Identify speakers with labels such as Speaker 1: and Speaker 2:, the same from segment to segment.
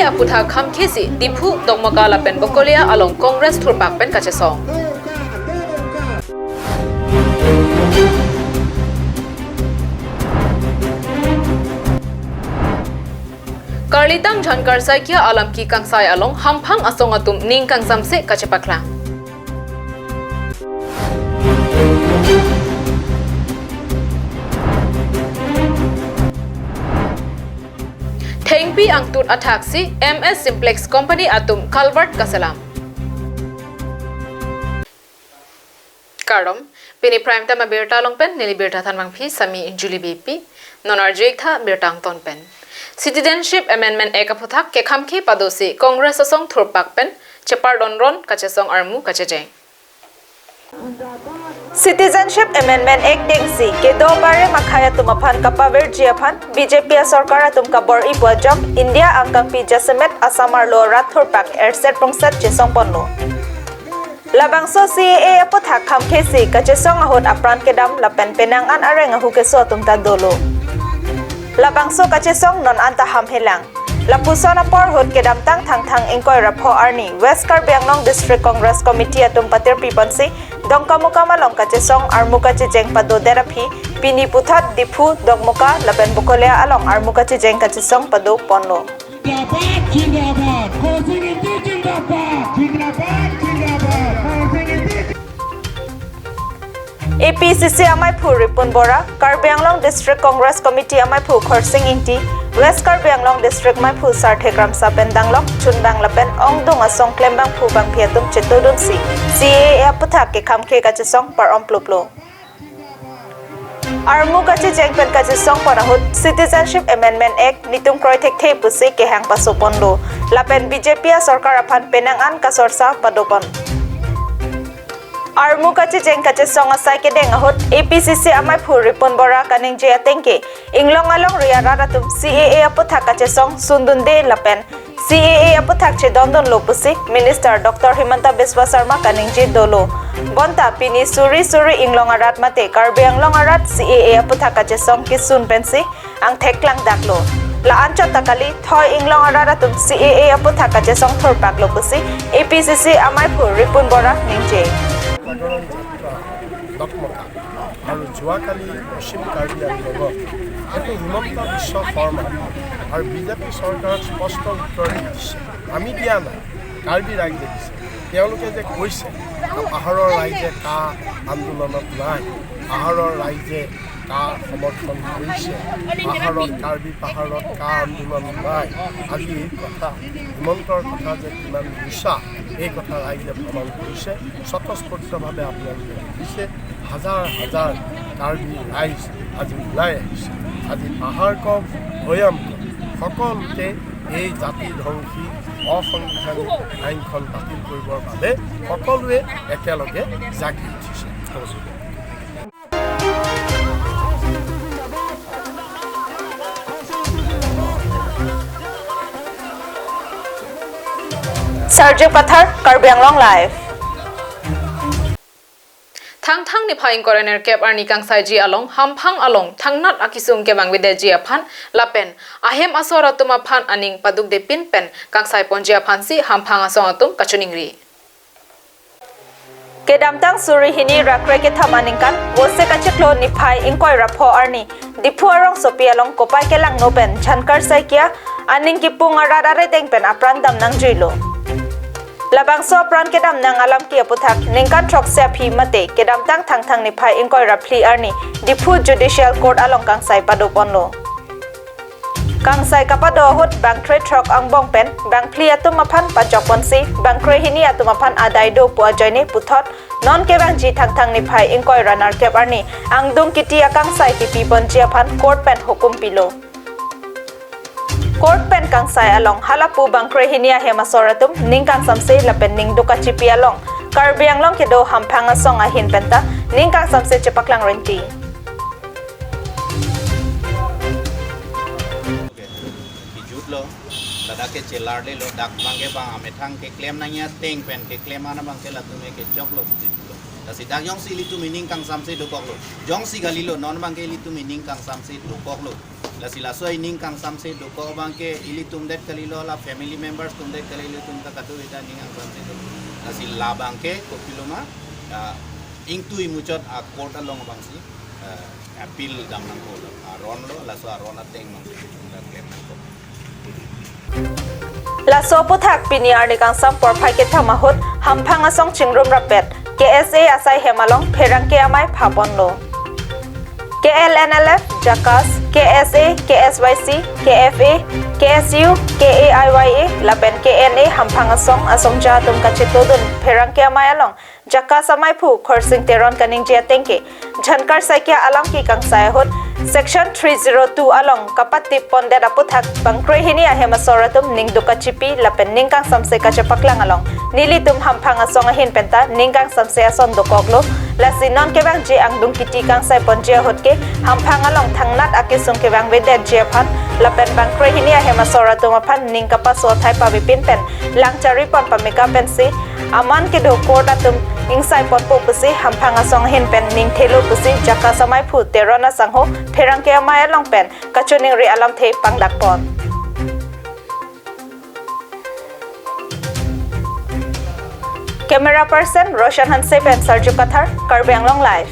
Speaker 1: aputha kham khesi diphu dongmakala pen bokolia along Congress thurpak pen kachesong Karlitang Jhankar Saikia alam ki kangsai along hamphang asong atum ning kangsam se kachepakla Thengpi angtut athaksi MS Simplex Company atum Calvert Kasalam Karom Pini Prime Time Birta Longpen Nili Birta Thanmang Phi Sami Julie BP Nonar Jekha Birtang Tonpen Citizenship Amendment Act aphuthak ke khamki padosi Congress asong thurpak pen chepar donron kachesong armu kachejeng
Speaker 2: Citizenship Amendment Act dengsi ke do bare makhaya tumaphan kapavir jiaphan BJP sarkar tum kabor ipojok India angkang pi jasemet asamar lo rathurpak erset prongset jesong ponlo Labangso CAA aphuthak khamkhesi kachesong ahot apran kedam lapen penangan areng ahu keso tumta dolo Labangso kachesong non anta hamhelang Lapusona por hot kedam tang thang ingkoi rapho arni West Karbi Anglong District Congress Committee atum patir pipansi dongkamuka malong kachesong armuka chejeng pado therapy pini puthat diphu dongmuka laben bukolea along armuka chejeng kachesong pado ponlo APCC amai phu Ripun Bora Karbi Anglong District Congress Committee amai phu Khorsing Ingti West Karbi Anglong District mai phu Sarthekram Sapen Danglok Chunbang Lapen Ongdung asong Klembang phu bang phiatum chetodun si CAA aputha ke khamkhe kachesong par omploplo Armu kache jengpen kachesong parahut Citizenship Amendment Act nitum kroithek the pusi ke hang pasoponlo lapen BJP sarkar aphan penangan kasorsa padopon Armu kache jeng kache song asai ke deng ahot APCC amai phu Ripun Bora kaning je atengke inglong along ria raratum CAA aputha kache song sundunde lapen CAA aputha che dondon lopusik Minister Dr. Himanta Biswa Sarma kaning je dolo bonta pini suri inglong arat mate Karbi Anglong arat CAA aputha kache song kisun pensi ang theklang daklo la ancho takali thoi inglong araratum CAA aputha kache song thorpak lopusi APCC amai phu Ripun Bora ningje
Speaker 3: সাধারণ যাত্রা দকমকা আৰু যোৱাকালি পশ্চিম কাৰ্বি আংলঙত এইটো হিমন্ত বিশ্ব শৰ্মা আৰু বিজেপি চৰকাৰক স্পষ্ট উত্তৰ দিছে আমি দিয়া নাই কাৰ্বি ৰাইজে দিছে তেওঁলোকে যে কৈছে পাহাৰৰ ৰাইজে কা আন্দোলনত নাই পাহাৰৰ ৰাইজে কা সমৰ্থন কৰিছে পাহাৰত কাৰ্বি পাহাৰত কা আন্দোলন নাই আজি এই কথা হিমন্তৰ কথা যে কিমান মিছা এই কথা ৰাইজে প্ৰমাণ কৰিছে স্বতঃস্ফূৰ্তভাৱে আপোনালোকে দেখিছে হাজাৰ হাজাৰ কাৰ্বি ৰাইজ আজি ওলাই আহিছে আজি পাহাৰ কওক ভৈয়াম সকলোতে এই জাতি ধ্বংসী অসাংবিধানিক আইনখন বাতিল কৰিবৰ বাবে সকলোৱে একেলগে জাগি উঠিছে
Speaker 2: Sarjip Pathar Karbi Anglong Live
Speaker 1: Thang ni phaing coroner cap arni kangsai ji along hamphang along thangnat akisung ke bangwide ji aphan lapen ahem asora tuma phan aning paduk de pin pen kangsai ponji aphan si hamphang asong atum kachuningri
Speaker 2: Kedamtang suri hini rakre ke thamaningkan wose kacheklo ni phai ingkoi rapho arni diphu arong sopi along kopai kelang nopen Jhankar Saikia aning kipung arare dengpen apran damnang jilo Labangso pran kedam nang alam ki aputhak ningkan thokse phi mate kedam thang ni phai ingkoi rapli arni diphu judicial court along kangsai padoponlo kangsai kapado hut bangtre thok angbong pen bangpli atum aphan pajok ponsi bangkre hini atum aphan adai do puajoine puthot non ke bang ji thang ni phai ingkoi ranar ke arni angdung kiti akangsai ki pi ponji aphan court pen hukum pilo Court pen kangsai along halapu bangkre hinia hemasoratum ningkang samse lapen ning dukachi pi along Karbi Anglong kedo hamphanga song ahin penta ningkang samse chepaklang renti
Speaker 4: Lo lada ke celar le lo dak bangke bang ame thang ke claim nanya teng pen ke claim ana bang ke la tume ke chok lo da si dak yong si li tu meaning kang samse do kok lo jong si gali lo non bang ke li tu meaning kang samse do kok lo la sila so ning kang samse do ko bangke ili tumdet kalilo la family members tumdet kalilo tumta katu ita ning ang samse do la sila bangke ko piloma ingtu imuchot a court along bangsi appeal dam nang ko ron lo la so ron ateng mang la claim nang ko
Speaker 2: La so puthak piniar ni kang sam por phai ke thamahut hamphang asong chingrum rapet KSA asai hemalong pherang ke amai phapon lo KLNLF Jakas KSA KSYC KFA KSU KAIYA lapen KNA hamphang asong ja tum kachitodun pherang ke amai along Jakas amai phu khorsing teron kaning je tengke jhankar saikya alam ki kang sai hot Section 302 along kapati pondet aputhak bangkroi hini ahemasoratum ningduka chipi lapen ningkang samse kachapaklang along nilitum hamphang asong ahin penta ningkang samse ason dokoglo lasinon kebang je angdung kiti kang sai ponje hotke hamphang along thangnat akisung kebang vedet je phan lapen bangkroi hini ahemasoratum aphan ningkapa so thai pa bipin pen langchari pon pamika pensi aman ke do kordatum ingsai pot po pusi hamphang asong hin pen ning thelo pusi jaka samai phu terona sangho pherang ke amai along pen kachuning ri alam the pangdak pon camera person Roshan Hanse pen Sarju Kathar Karbi Anglong live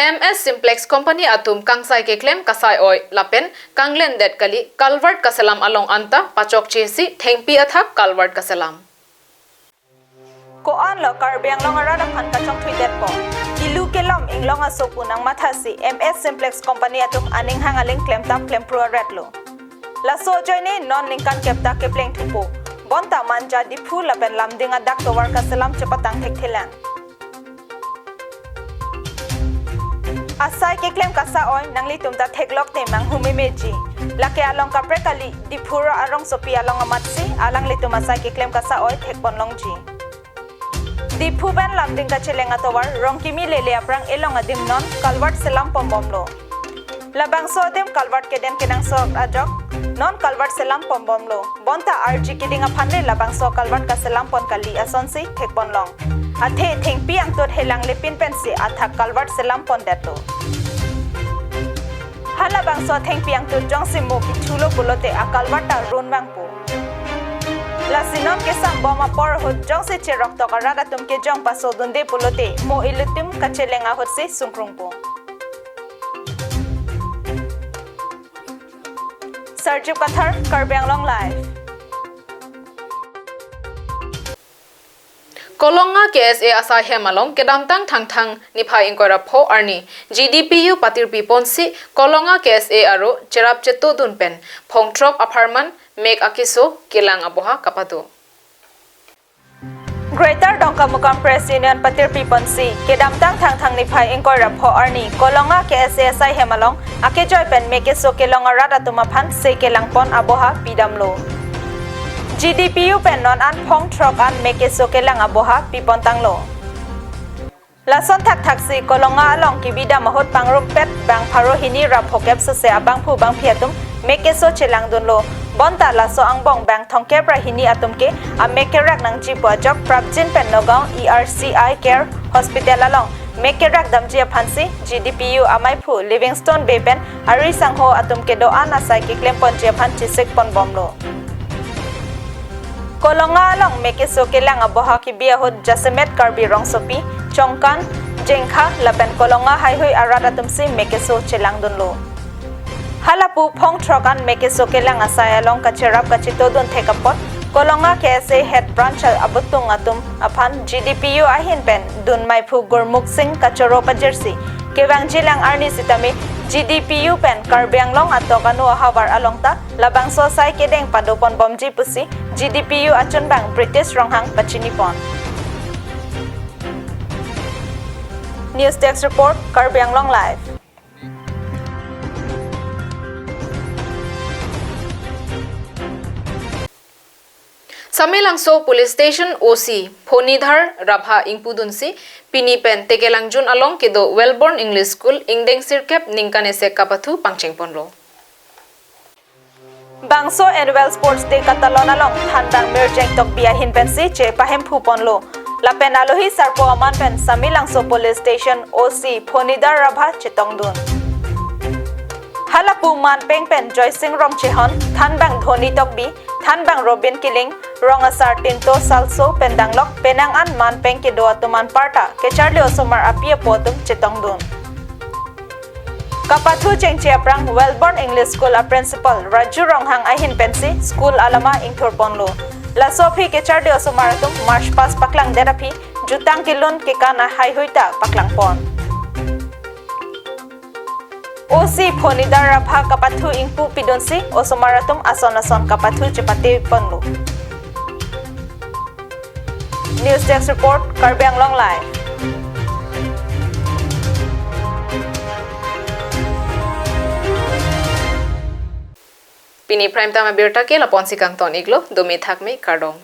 Speaker 1: MS Simplex Company atum kangsai ke claim kasai oi lapen kanglen det kali Calvert Kaselam along anta pachok chesi thengpi athak Calvert Kaselam
Speaker 2: ko an lo Karbi Anglong arada phan kachong tweetet po ilu kelom inglong asopunang mathasi MS Simplex Company atum aning hangaling claim tam claim pro retlo la so joine non lingkan kepta kepleng thupo bonta manja dipu lapen lamdinga dak towar Kaselam chapatang thekthelang asai ke claim kasa oi nangli tumta theklok te mang humi meji lake along kapre kali dipura arong sopi along amatsi alang litum asai ke claim kasa oi thekpon longji dipu ban lamding ka chelenga towar rongkimi lele aprang elong adim non Calvert selam pombomlo labang so dem Calvert keden kenang so ajok non Calvert selam pombomlo bonta RG kidinga phanle labang so Calvert ka selam pon kali asonsi thekpon long athe thengpi ang tot helang lepin pensi atha Calvert selam pon dato hala bang so thengpi ang tot jong simmo ki chulo bulote a Calvert ta ron bang po la sinom ke sam boma por hot jong se cherok to karada tum ke jong paso dunde bulote mo ilutim kachelenga hot se sungkrung po Sarju Kathar Karbi Anglong live
Speaker 1: Kolonga KSA asai hemalong kedamtang thangthang niphai ingkora pho arni GDPU patir piponsi Kolonga KSA aro cherap cheto dunpen phongtrop apartment make akiso kelang aboha kapatu
Speaker 2: Greater Dongkamukam Press Union patir piponsi kedamtang thangthang niphai ingkora pho arni Kolonga KSA asai hemalong akejoy pen make so kelonga rada tumaphan se kelang pon aboha pidamlo GDPU pen non an phong trok an meke sokelang aboha pipontanglo lason thak thaksi kolonga along kibida mahot pangrum pet bang pharo hini rap hokep se abang phu bang phiatum meke so chelang donlo bonta laso angbong bang thongke pra hini atumke a meke rak nang ji pojok prabjin pen nogao ERCI care hospital along meke rak damji phansi GDPU amai phu Livingstone Bay pen ari sangho atumke do ana sai ki claim pon je phan chisek pon bomlo Kolonga along meke sokelang aboha ki bia hot Jasemet Karbi rong sopi chongkan jengkha lapen kolonga hai hoi arada tumsi meke so chelang donlo halapu phong trokan meke sokelang asai along kacherap kachitodon thekapot kolonga KSA head branch abutung atum aphan GDPU ahin pen dun mai phu Gurmukh Singh kachoro pajersi kewang jilang arni sitami GDPU pen Karbi Anglong atokanu hawar alongta labang so sai kedeng padopon bomji pusi GDPU achun bang British ronghang pachinipon News Desk report Karbi Anglong live
Speaker 1: Samilangso Police Station OC Phonidhar Rabha Ingpudunsi Pinipen Tekelangjun along kedo Wellborn English School Ingdeng Sirkep Ningkane Sekapathu Pangchengponlo
Speaker 2: Bangso Annual Sports Day katalon along thandang merjeng tok bia hinpensi che pahem phuponlo Lapen alohi sarpo aman pen Samilangso Police Station OC Phonidar Rabha Chitongdun. Halapu man peng pen Joy Singh Rom Chehon, Thanbang Dhoni Tokbi, Thanbang Robin Kiling, Rongasar Tinto Salso Pendanglok, Penangan man peng Kidoa Tuman Parta, Kecharli Osomar Apia Potum Chitongdun. Kapathu Chengchiaprang Wellborn English School a Principal Raju Ronghang Ahin Pensi, School Alama Ingthurponlo. La Sophie Kecharli Osomaratum March Pas Paklang Therapy, Jutang Kilun Kikana Haihuita Paklang Pon. OC Phonidar Rabha Kapathu Ingpu Pidonsi Osomaratum Ason Kapathu Chepati Ponlu. News Desk Report Karbiang Long Live.
Speaker 1: Pini prime time berta ke lapon sikang ton iglo domi thakme kardong.